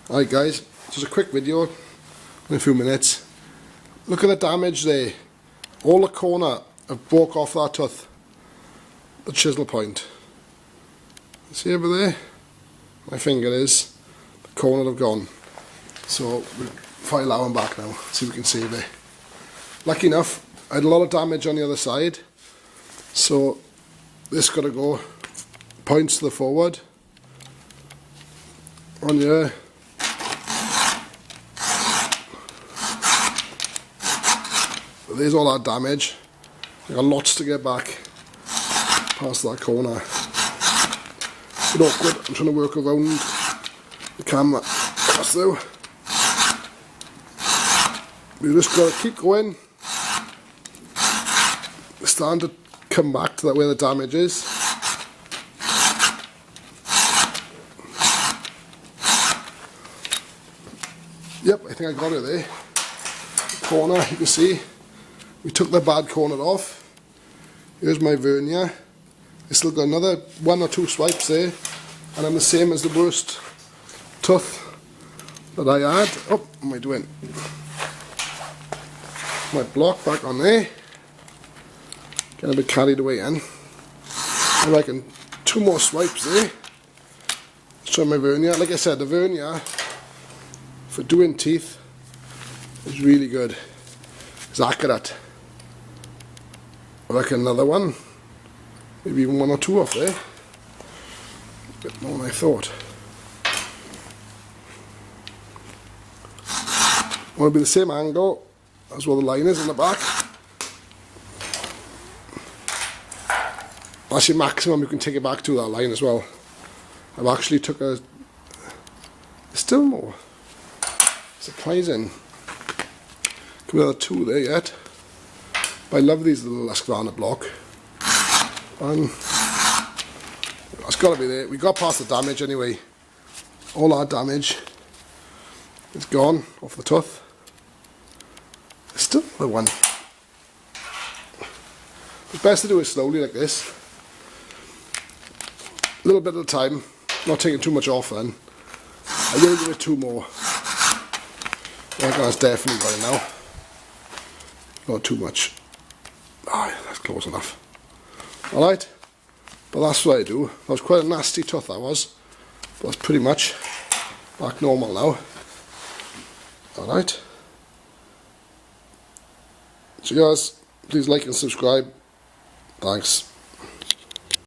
Alright guys, just a quick video in a few minutes. Look at the damage there. All the corner have broke off that tooth. The chisel point. See over there? My finger is. The corner have gone. So we'll file that one back now. See if we can save it. Lucky enough, I had a lot of damage on the other side. So this got to go. Points to the forward. On here. There's all that damage. I got lots to get back past that corner. A bit awkward. I'm trying to work around the camera. That's through. We just got to keep going. It's starting to come back to that where the damage is. Yep, I think I got it there. Corner, you can see. We took the bad corner off. Here's my vernier. I still got another 1 or 2 swipes there, and I'm the same as the worst tooth that I had. Oh, what am I doing? My block back on there. Getting a bit carried away in. I reckon 2 more swipes there. Let's try my vernier. Like I said, the vernier for doing teeth is really good. It's accurate. I reckon another one, maybe even 1 or 2 off there. A bit more than I thought. Want to be the same angle as where the line is on the back. That's your maximum you can take it back to, that line as well. I've actually took a... still more. Surprising. Could be another 2 there yet. But I love these little Husqvarna block. And it's got to be there. We got past the damage anyway. All our damage is gone off the tooth. There's still another one. It's best to do it slowly like this. A little bit at a time. Not taking too much off then. I will give it 2 more. I reckon that's definitely got it now. Not too much. Ah, that's close enough. Alright, but that's what I do. That was quite a nasty tooth, that was. But that's pretty much back normal now. Alright. So guys, please like and subscribe. Thanks.